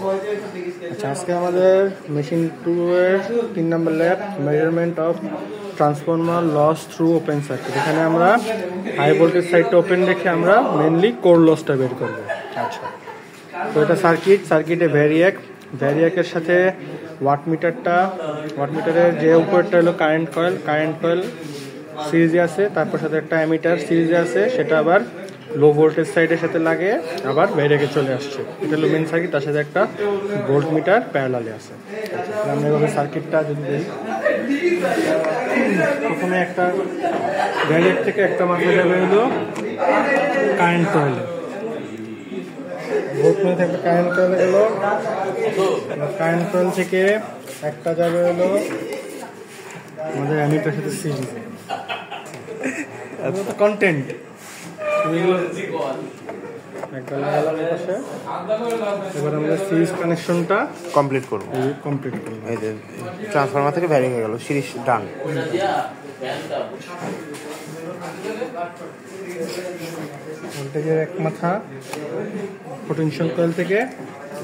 আচ্ছা, আজকে আমাদের মেশিন 2 এর 3 নম্বর lab measurement of transformer loss through open circuit. এখানে আমরা হাই ভোল্টেজ সাইডটা ওপেন রেখে আমরা মেনলি কোর লসটা বের করব। আচ্ছা, তো এটা সার্কিটে ভ্যারিয়াকের সাথে ওয়াটমিটারের যে উপরটা হলো কারেন্ট কয়েল সিরিজে আছে, তারপর সাথে একটা অ্যামিটার সিরিজে আছে, সেটা আবার লো ভোল্টেজ সাইডের সাথে লাগে আবার ভ্যারিয়াকে চলে আসছে। এটা হলো মেন সার্কিট, তার সাথে একটা ভোল্ট মিটার প্যারালালে আছে। আমরা এভাবে সার্কিটটা যদি দিই, প্রথমে একটা ভ্যারিয়াক থেকে একটা মাত্রা যাবে হলো কারেন্ট কয়েলে, ভোল্ট মিটার থেকে কারেন্ট কয়েলে গেল, কারেন্ট কয়েল থেকে একটা যাবে হলো আমাদের অ্যামিটারের সাথে সিরিজে। তো কন্টেন্ট এবার আমরা সিরিজ কানেকশনটা কমপ্লিট করব। এই যে ট্রান্সফরমার থেকে ভ্যারিং হয়ে গেল, সিরিজ ডান। ভোল্টেজের এক মাথা পোটেনশিয়াল কয়েল থেকে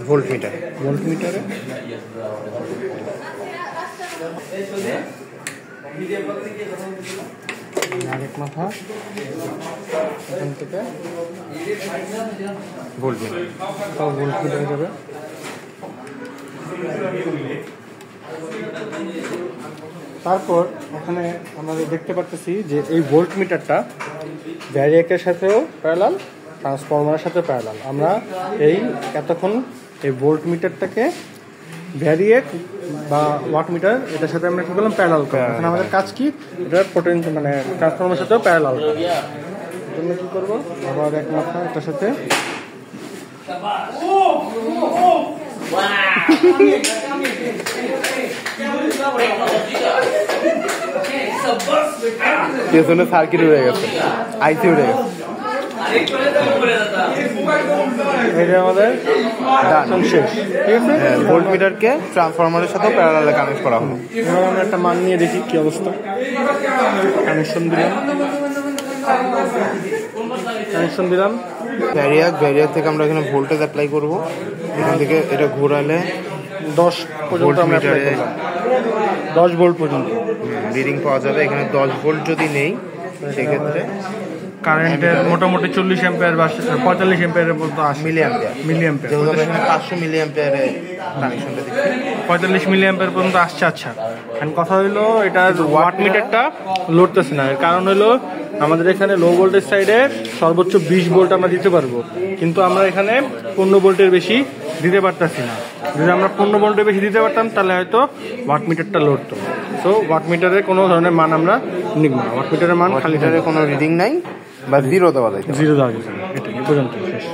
ভোল্ট মিটারে আরেক মাথা এখান থেকে ভোল্ট মিটারে যাবে। তারপর এখানে আমরা দেখতে পাচ্ছি যে এই ভোল্ট মিটারটা ভ্যারিয়াকের সাথেও প্যারালাল, ট্রান্সফরমারের সাথে প্যারালাল। আমরা এতক্ষণ এই ভোল্ট মিটারটাকে ভ্যারিয়েক বা ওয়াট মিটার এটার সাথে আমরা কি করলাম, প্যারালাল করলাম। এখন আমাদের কাজ কি, এটা পোটেনশিয়াল মানে ট্রান্সফরমারের সাথেও প্যারালাল করা। জন্য কি করবো, আবার এক মাথা এটার সাথে পেছনে সার্কিট উড়ে গেছে, আইসি উড়ে গেছে। এটা আমাদের শেষ, ঠিক আছে। ভোল্ট মিটারকে ট্রান্সফরমারের সাথে প্যারালালে কানেক্ট করা হলো। এবার আমরা একটা মান নিয়ে দেখি কি অবস্থা। কানেকশন দিলাম ভ্যারিয়াক থেকে আমরা এখানে ভোল্টেজ অ্যাপ্লাই করব। এখান থেকে এটা ঘোরালে 10 পর্যন্ত আমরা অ্যাপ্লাই করলাম, 10 ভোল্ট পর্যন্ত রিডিং পাওয়া যাবে। এখানে 10 ভোল্ট যদি নেই, সেক্ষেত্রে কারেন্টের মোটামুটি 40 অ্যাম্পিয়ার বা 45 অ্যাম্পিয়ারের মতো আসে, মিলি অ্যাম্পিয়ার। যেহেতু এখানে 500 মিলি অ্যাম্পিয়ারে কানেকশনটা দিচ্ছি, 45 মিলি অ্যাম্পিয়ার পর্যন্ত আসছে। আচ্ছা, এখন কথা হলো এটা ওয়াট মিটারটা লড়তেছে না। এর কারণ হলো আমাদের এখানে লো ভোল্টেজ সাইডে সর্বোচ্চ 20 ভোল্ট আমরা দিতে পারবো, কিন্তু আমরা এখানে 15 ভোল্টের বেশি দিতে পারতেছি না। যদি আমরা 15 ভোল্টের বেশি দিতে পারতাম তাহলে হয়তো ওয়াট মিটারটা লড়তো। তো ওয়াট মিটারের কোনো ধরনের মান আমরা নিব না, ওয়াট মিটারের মান খালি কোনো রিডিং নাই বা জিরো দেওয়া যায়, জিরো দেওয়া যায়। এটা পর্যন্ত শেষ।